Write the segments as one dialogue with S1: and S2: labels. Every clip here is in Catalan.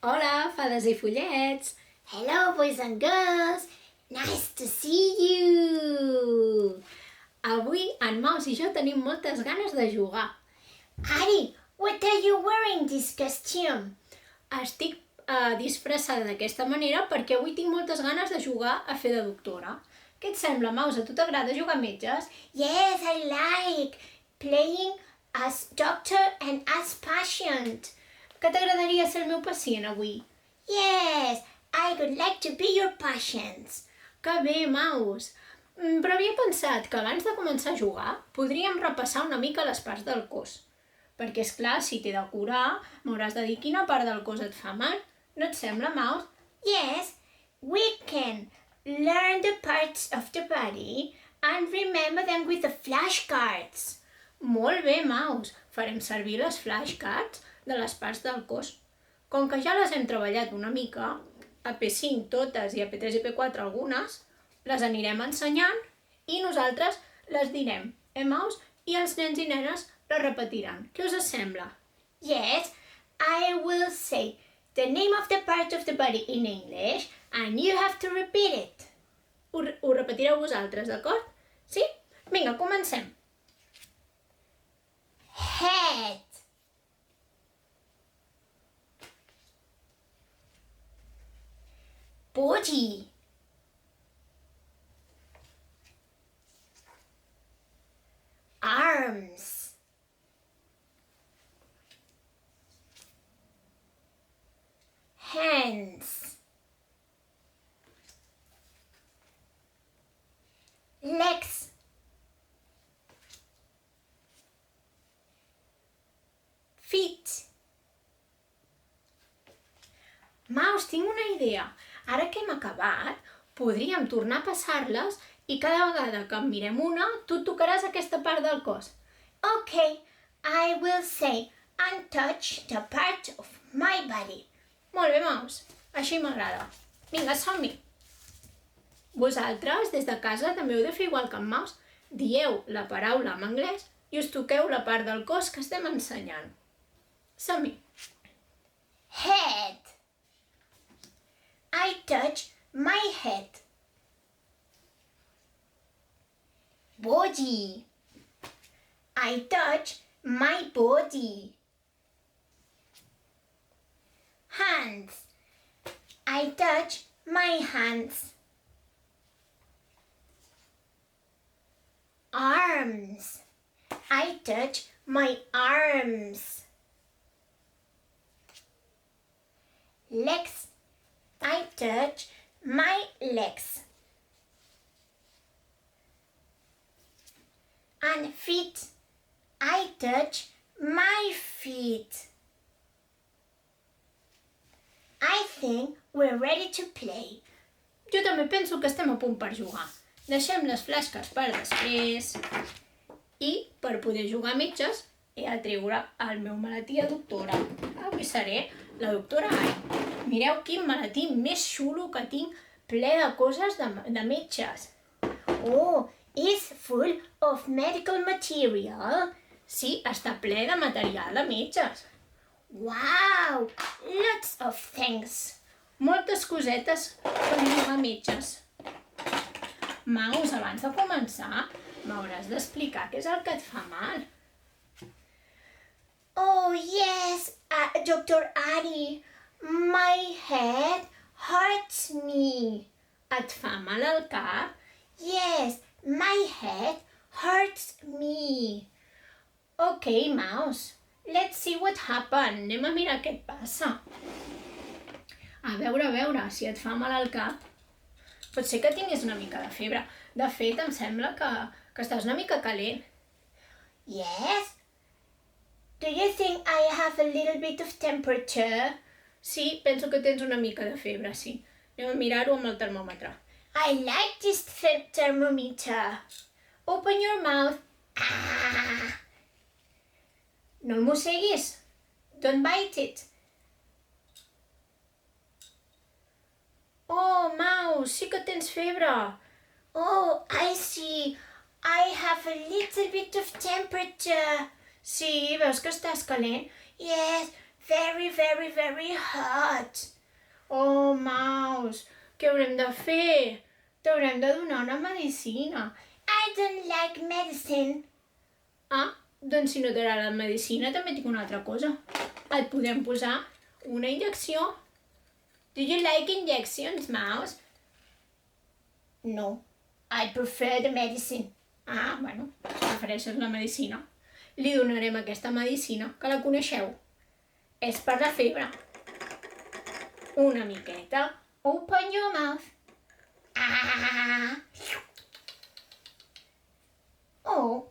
S1: Hola, fades i follets!
S2: Hello, boys and girls. Nice to see you.
S1: Avui en Maus i jo tenim moltes ganes de jugar.
S2: Ari, what are you wearing this costume?
S1: Estic disfressada d'aquesta manera perquè avui tinc moltes ganes de jugar a fer de doctora. Què et sembla, Maus? A tu t'agrada jugar a metges?
S2: Yes, I like playing as doctor and as patient.
S1: Que t'agradaria ser el meu pacient avui?
S2: Yes, I would like to be your patient.
S1: Que bé, Maus! Però havia pensat que abans de començar a jugar podríem repassar una mica les parts del cos. Perquè, és clar, si t'he de curar, m'hauràs de dir quina part del cos et fa mal. No et sembla, Maus?
S2: Yes, we can learn the parts of the body and remember them with the flashcards.
S1: Molt bé, Maus! Farem servir les flashcards de les parts del cos. Com que ja les hem treballat una mica, a P5 totes i a P3 i P4 algunes, les anirem ensenyant i nosaltres les direm, Maus? I els nens i nenes les repetiran. Què us sembla?
S2: Yes, I will say the name of the part of the body in English and you have to repeat it.
S1: Ho repetireu vosaltres, d'acord? Sí? Vinga, comencem.
S2: Head. Body. Arms. Hands. Legs. Feet.
S1: Maus, tinc una idea. Ara que hem acabat, podríem tornar a passar-les i cada vegada que en mirem una, tu tocaràs aquesta part del cos.
S2: Okay, I will say and touch the part of my body.
S1: Molt bé, Maus. Així m'agrada. Vinga, som-hi. Vosaltres, des de casa, també heu de fer igual que en Maus. Dieu la paraula en anglès i us toqueu la part del cos que estem ensenyant. Som-hi.
S2: Head. I touch my head. Body. I touch my body. Hands. I touch my hands. Arms. I touch my arms. Legs. I touch my legs. And feet. I touch my feet. I think we're ready to play.
S1: Jo també penso que estem a punt per jugar. Deixem les flashcards per després i per poder jugar a metges he de treure el meu maletí de doctora. Avui seré la doctora Ai. Mireu quin maletí més xulo que tinc, ple de coses de metges.
S2: Oh, it's full of medical material.
S1: Sí, està ple de material de metges.
S2: Wow, lots of things.
S1: Moltes cosetes per jugar a metges. Maus, abans de començar, m'hauràs d'explicar què és el que et fa mal.
S2: Oh, yes, Dr. Ari, my head hurts me.
S1: Et fa mal al cap?
S2: Yes, my head hurts me.
S1: Okay, Maus, let's see what happened. Anem a mirar què et passa. A veure, si et fa mal al cap. Pot ser que tinguis una mica de febre. De fet, em sembla que estàs una mica calent.
S2: Yes? Do you think I have a little bit of temperature?
S1: Sí, penso que tens una mica de febre, sí. Anem a mirar-ho amb el termòmetre.
S2: I like this thermometer.
S1: Open your mouth.
S2: Ah.
S1: No el mosseguis. Don't bite it. Oh, Maus, sí que tens febre.
S2: Oh, I see. I have a little bit of temperature.
S1: Sí, veus que estàs calent?
S2: Yes, very, very, very hot.
S1: Oh, Mouse, què haurem de fer? T'haurem de donar una medicina.
S2: I don't like medicine.
S1: Ah, doncs si no t'agrada la medicina també tinc una altra cosa. Et podem posar una injecció. Do you like injections, Mouse?
S2: No, I prefer the medicine.
S1: Ah, bueno, prefereixes la medicina. Li donarem aquesta medicina, que la coneixeu. És per la febre. Una miqueta.
S2: Open your mouth. Ah. Oh,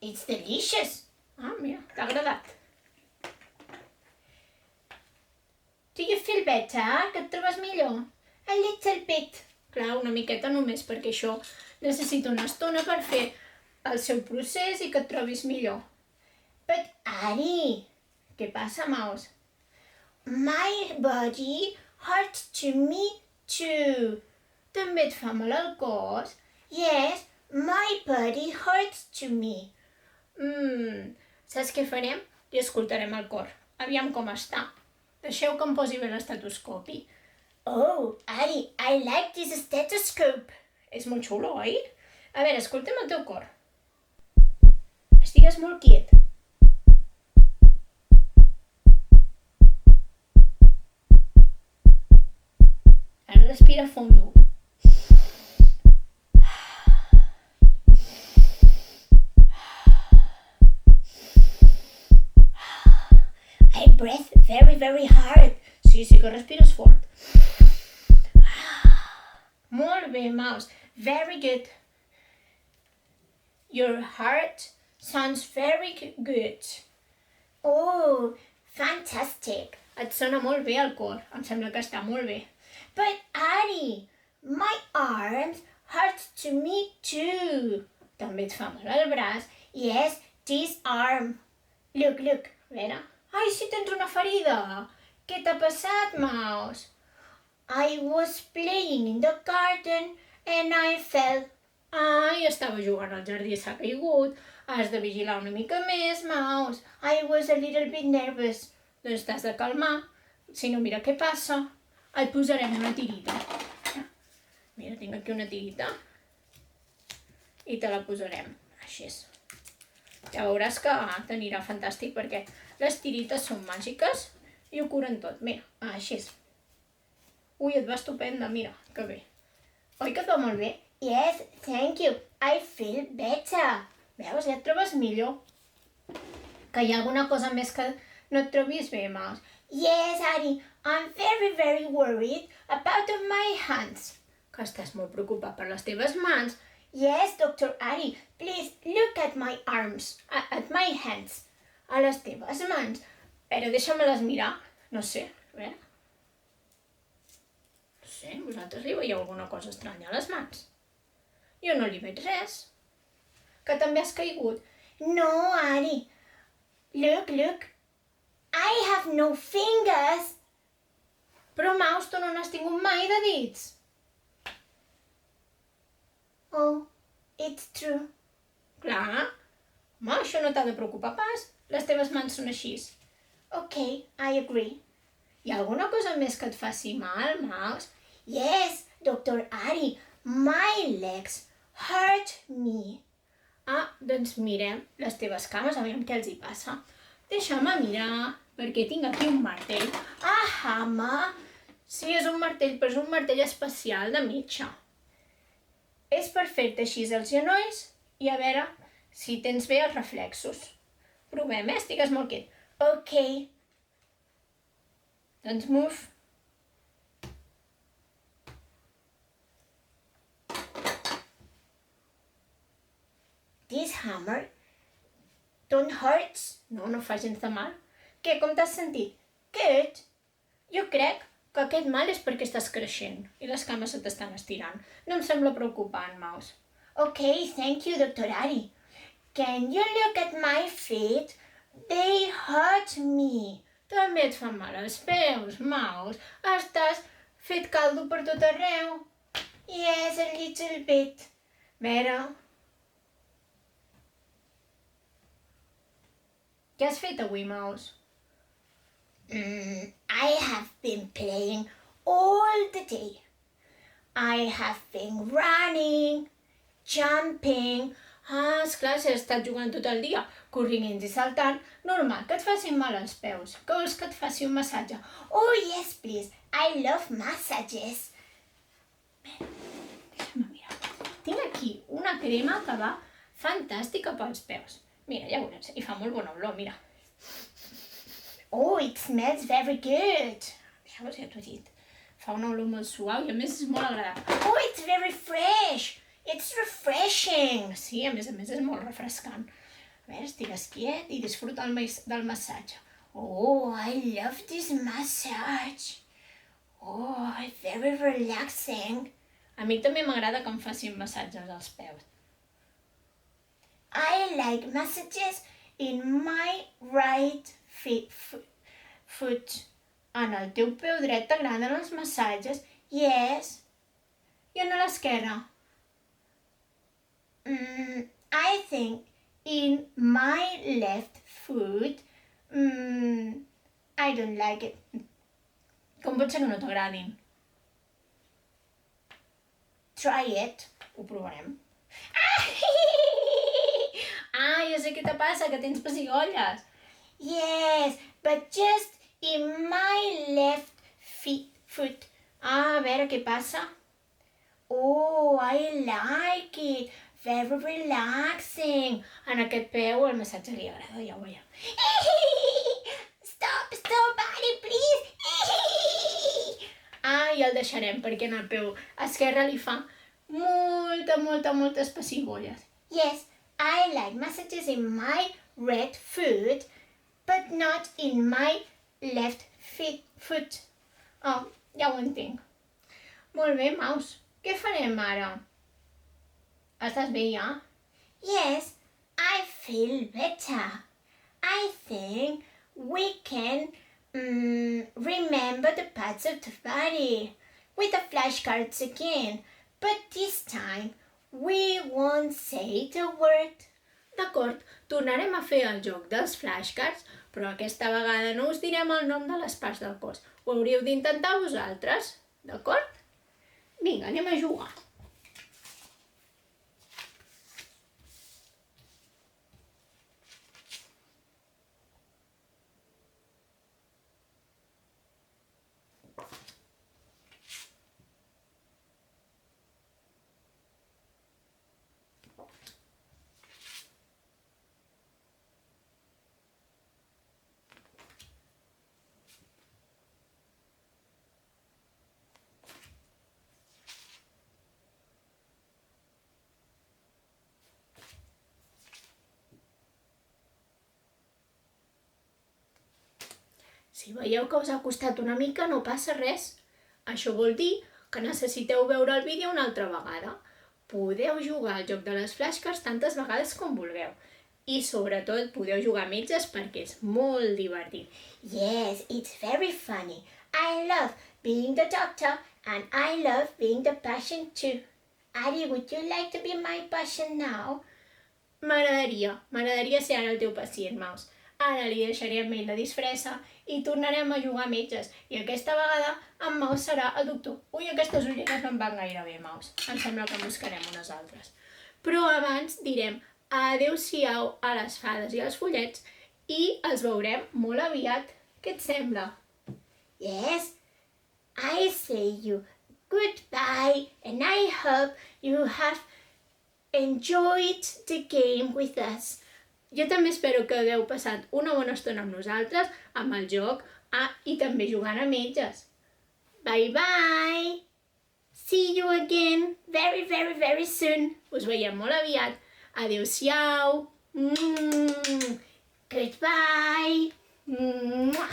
S2: it's delicious.
S1: Ah, mira, t'ha agradat.
S2: Do you feel better?
S1: Que et trobes millor?
S2: A little bit.
S1: Clar, una miqueta només, perquè això necessita una estona per fer el seu procés i que et trobis millor.
S2: But Ari,
S1: Què passa, Mouse?
S2: my body hurts to me too.
S1: També et fa mal al cos?
S2: Yes, my body hurts to me.
S1: Saps què farem? I escoltarem el cor. Aviam com està. Deixeu que em posi bé l'estetoscopi.
S2: Oh, Ari, I like this stethoscope.
S1: És molt xulo, oi? A veure, escoltem el teu cor. Estigues molt quiet. Ara respira fondo.
S2: I breathe very, very hard.
S1: Sí, que respires fort. Molt bé, Mouse. Very good. Your heart sounds very good.
S2: Oh, fantastic.
S1: Et sona molt bé el cor. Em sembla que està molt bé.
S2: But Ari, my arms hurt to me too.
S1: També et fa mal el braç.
S2: Yes, this arm. Look, look.
S1: A veure. Ai, si tens una ferida. Què t'ha passat, Mouse?
S2: I was playing in the garden and I fell.
S1: Ai, estava jugant al jardí i s'ha caigut. Has de vigilar una mica més, Mouse.
S2: I was a little bit nervous.
S1: Doncs t'has de calmar. Si no, mira què passa. Et posarem una tirita. Mira, tinc aquí una tirita. I te la posarem. Així és. Ja veuràs que t'anirà fantàstic perquè les tirites són màgiques i ho curen tot. Mira, així és. Ui, et va estupenda, mira, que bé. Oi que et va molt bé?
S2: Yes, thank you. I feel better.
S1: Veus, ja et trobes millor. Que hi ha alguna cosa més que no et trobis bé, Mouse?
S2: Yes, Ari, I'm very, very worried about my hands.
S1: Que estàs molt preocupat per les teves mans.
S2: Yes, Dr. Ari, please look at my arms,
S1: At my hands. A les teves mans. Però deixa-me-les mirar. No sé, a veure. No sé, vosaltres li veieu alguna cosa estranya a les mans? Jo no li veig res. Que també has caigut.
S2: No, Ari. Look, look. I have no fingers.
S1: Però, Mouse, tu no n'has tingut mai de dits.
S2: Oh, it's true.
S1: Clar. Home, això no t'ha de preocupar pas. Les teves mans són així.
S2: Okay, I agree.
S1: Hi ha alguna cosa més que et faci mal, Mouse?
S2: Yes, Dr. Ari, my legs hurt me.
S1: Ah, doncs mirem les teves cames, a veure què els hi passa. Deixa'm mirar, perquè tinc aquí un martell.
S2: A hammer.
S1: Sí, és un martell, però és un martell especial de metge. És per fer-te així els genolls i a veure si tens bé els reflexos. Provem, estigues molt quiet.
S2: Okay.
S1: Doncs move.
S2: This hammer don't hurt.
S1: No, no fa gens de mal. Què, com t'has sentit?
S2: Good.
S1: Jo crec que aquest mal és perquè estàs creixent i les cames se t'estan estirant. No em sembla preocupant, Mouse.
S2: Okay, thank you, Dr. Ari. Can you look at my feet? They hurt me.
S1: També et fan mal els peus, Mouse. Estàs fet caldo per tot arreu.
S2: Yes, a little bit.
S1: Vera. Què has fet avui, Mouse?
S2: I have been playing all the day. I have been running, jumping.
S1: Ah, esclar, si has estat jugant tot el dia, corrents i saltant, normal que et facin mal els peus. Que vols que et faci un massatge?
S2: Oh, yes, please. I love massages.
S1: Deixa'm mirar. Tinc aquí una crema que va fantàstica pels peus. Mira, ja veurem, i fa molt bona olor, mira.
S2: Oh, it smells very good.
S1: Ja ho sé, t'ho he dit. Fa una olor molt suau i a més és molt agradable.
S2: Oh, it's very fresh. It's refreshing.
S1: Sí, a més és molt refrescant. A veure, estigues quiet i disfruta del massatge.
S2: Oh, I love this massage. Oh, it's very relaxing.
S1: A mi també m'agrada que em facin massatges als peus.
S2: I like massages in my right foot.
S1: En el teu peu dret t'agraden els massatges?
S2: Yes.
S1: I en l'esquerra?
S2: I think in my left foot, I don't like it.
S1: Com pot ser que no t'agradin?
S2: Try it.
S1: Ho provarem. Ah, ja sé què te passa, que tens pessigolles.
S2: Yes, but just in my left foot.
S1: Ah, a veure què passa.
S2: Oh, I like it. Very relaxing.
S1: En aquest peu el massatge li agrada, ja ho veiem.
S2: Stop, buddy, please.
S1: Ah, i el deixarem perquè en el peu esquerre li fa moltes pessigolles.
S2: Yes, I like massages in my right foot, but not in my left foot.
S1: Oh, ja ho entenc. Molt bé, Maus. Què farem ara? Estàs bé ja?
S2: Yes, I feel better. I think we can remember the parts of the body with the flashcards again, but this time we won't say the word.
S1: D'acord, tornarem a fer el joc dels flashcards, però aquesta vegada no us direm el nom de les parts del cos. Ho hauríeu d'intentar vosaltres, d'acord? Vinga, anem a jugar. Si veieu que us ha costat una mica, no passa res. Això vol dir que necessiteu veure el vídeo una altra vegada. Podeu jugar al joc de les flashcards tantes vegades com vulgueu. I sobretot podeu jugar a mitges perquè és molt divertit.
S2: Yes, it's very funny. I love being the doctor and I love being the patient too. Ari, would you like to be my patient now?
S1: M'agradaria ser ara el teu pacient, Maus. Ara li deixaré amb ell la disfressa i tornarem a jugar a metges. I aquesta vegada en Maus serà el doctor. Ui, aquestes ulleres no em van gaire bé, Maus. Em sembla que en buscarem unes altres. Però abans direm adeu-siau a les fades i als follets i els veurem molt aviat. Què et sembla?
S2: Yes, I say you goodbye and I hope you have enjoyed the game with us.
S1: Jo també espero que hagueu passat una bona estona amb nosaltres, amb el joc, i també jugant a metges.
S2: Bye bye! See you again very, very, very soon.
S1: Us veiem molt aviat. Adeu-siau.
S2: Goodbye.
S1: Mua.